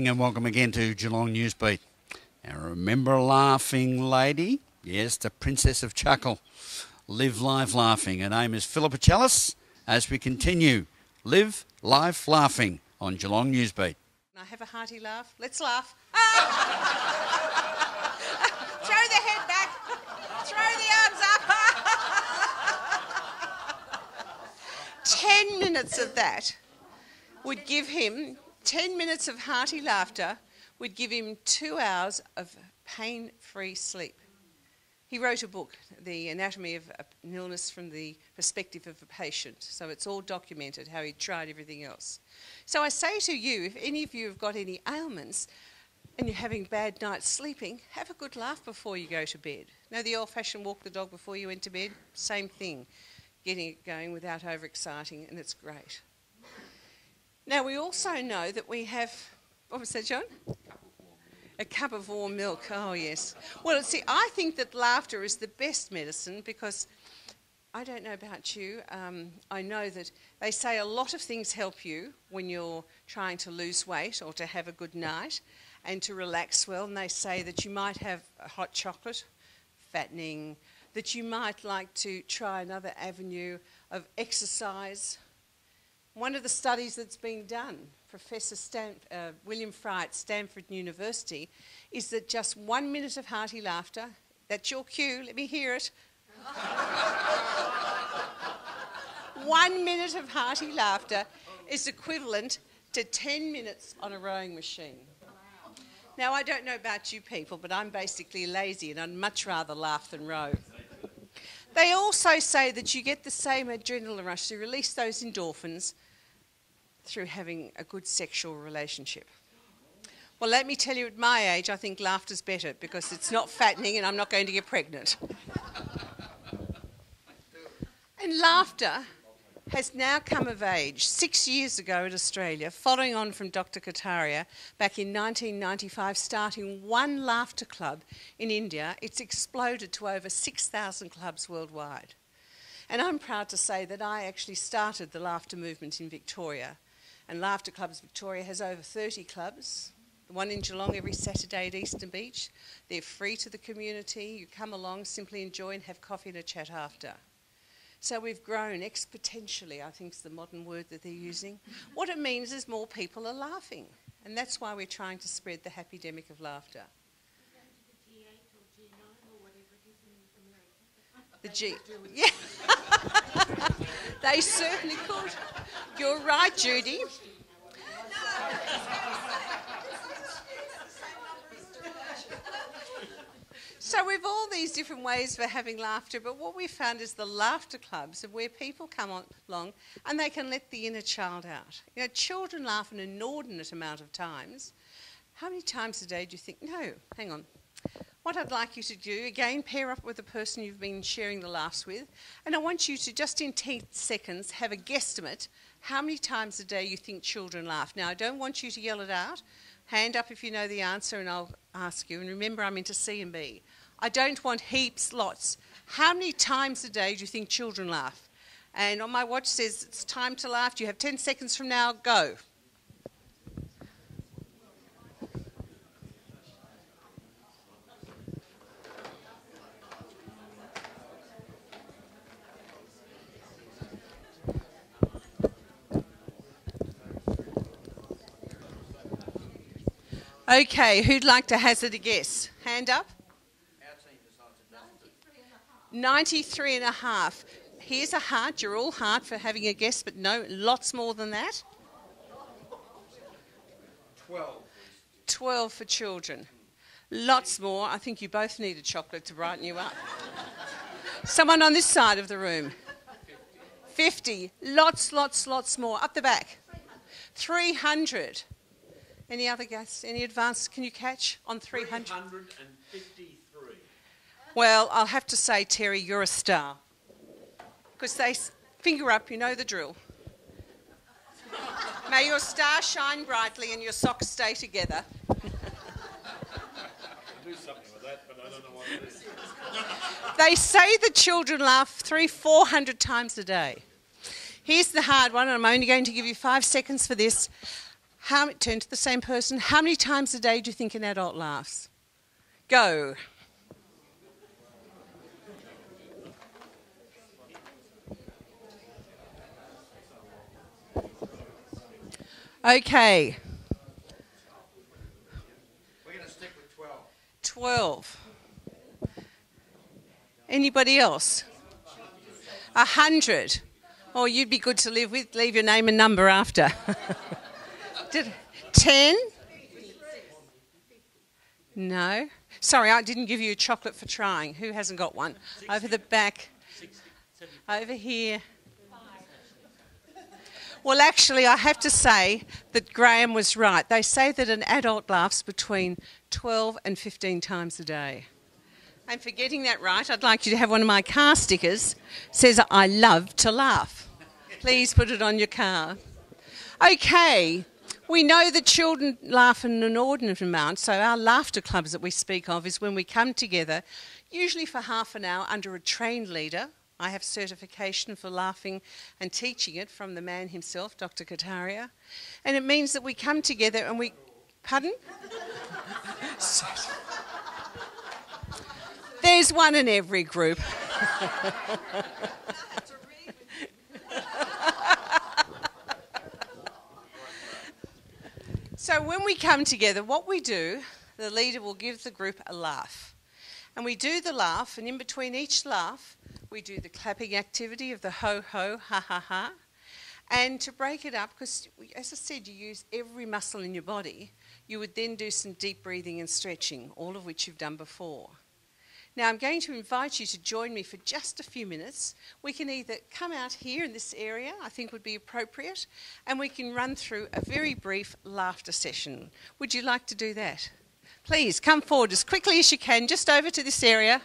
evening and welcome again to Geelong Newsbeat. Now remember a laughing lady? Yes, the Princess of Chuckle. Live life laughing. Her name is Phillipa Challis. As we continue, live life laughing on Geelong Newsbeat. Can I have a hearty laugh? Let's laugh. Throw the head back. Throw the arms up. 10 minutes of that would give him, 10 minutes of hearty laughter would give him 2 hours of pain-free sleep. He wrote a book, The Anatomy of an Illness from the Perspective of a Patient. So it's all documented how he tried everything else. So I say to you, if any of you have got any ailments and you're having bad nights sleeping, have a good laugh before you go to bed. Know the old-fashioned walk the dog before you went to bed? Same thing, getting it going without overexciting, and it's great. Now we also know that we have, what was that, John? A cup of warm milk, oh yes. Well, see, I think that laughter is the best medicine because, I don't know about you, I know that they say a lot of things help you when you're trying to lose weight or to have a good night and to relax well, and they say that you might have a hot chocolate, fattening, that you might like to try another avenue of exercise. One of the studies that's been done, Professor William Fry at Stanford University, is that just 1 minute of hearty laughter, that's your cue, let me hear it. 1 minute of hearty laughter is equivalent to 10 minutes on a rowing machine. Now, I don't know about you people, but I'm basically lazy and I'd much rather laugh than row. They also say that you get the same adrenaline rush, you release those endorphins through having a good sexual relationship. Well, let me tell you, at my age, I think laughter's better because it's not fattening and I'm not going to get pregnant. And laughter has now come of age 6 years ago in Australia, following on from Dr. Kataria back in 1995, starting one laughter club in India. It's exploded to over 6,000 clubs worldwide. And I'm proud to say that I actually started the laughter movement in Victoria. And Laughter Clubs Victoria has over 30 clubs. The one in Geelong every Saturday at Eastern Beach. They're free to the community. You come along, simply enjoy and have coffee and a chat after. So we've grown exponentially, I think is the modern word that they're using. What it means is more people are laughing. And that's why we're trying to spread the happy-demic of laughter. The G, yeah. They certainly could. You're right, Judy. So we've all these different ways for having laughter, but what we found is the laughter clubs are where people come along and they can let the inner child out. You know, children laugh an inordinate amount of times. How many times a day do you think, no, hang on. What I'd like you to do, again, pair up with the person you've been sharing the laughs with, and I want you to, just in 10 seconds, have a guesstimate how many times a day you think children laugh. Now, I don't want you to yell it out. Hand up if you know the answer and I'll ask you. And remember, I'm into C and B. I don't want heaps, lots. How many times a day do you think children laugh? And on my watch says it's time to laugh. You have 10 seconds from now. Go. Okay, who'd like to hazard a guess? Hand up. 93 and a half. Here's a heart. You're all heart for having a guess, but no, lots more than that. 12. 12 for children. Lots more. I think you both need a chocolate to brighten you up. Someone on this side of the room. 50. Lots, lots, lots more. Up the back. 300. Any other guess? Any advances can you catch on 300? 353. Well, I'll have to say, Terry, you're a star. Because they finger up, you know the drill. May your star shine brightly and your socks stay together. I'll do something with that, but I don't know what it is. They say the children laugh 400 times a day. Here's the hard one, and I'm only going to give you 5 seconds for this. Turn to the same person. How many times a day do you think an adult laughs? Go. Okay. We're going to stick with 12. 12. Anybody else? 100. Oh, you'd be good to live with. Leave your name and number after. 10? No. Sorry, I didn't give you a chocolate for trying. Who hasn't got one? Over the back. Over here. Well, actually, I have to say that Graham was right. They say that an adult laughs between 12 and 15 times a day. And for getting that right, I'd like you to have one of my car stickers. It says, I love to laugh. Please put it on your car. Okay, we know that children laugh in an inordinate amount, so our laughter clubs that we speak of is when we come together, usually for half an hour under a trained leader. I have certification for laughing and teaching it from the man himself, Dr. Kataria. And it means that we come together and we... Pardon? There's one in every group. So when we come together, what we do, the leader will give the group a laugh. And we do the laugh, and in between each laugh, we do the clapping activity of the ho-ho, ha-ha-ha. And to break it up, because as I said, you use every muscle in your body, you would then do some deep breathing and stretching, all of which you've done before. Now, I'm going to invite you to join me for just a few minutes. We can either come out here in this area, I think would be appropriate, and we can run through a very brief laughter session. Would you like to do that? Please come forward as quickly as you can, just over to this area,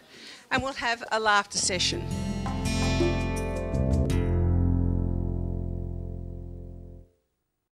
and we'll have a laughter session.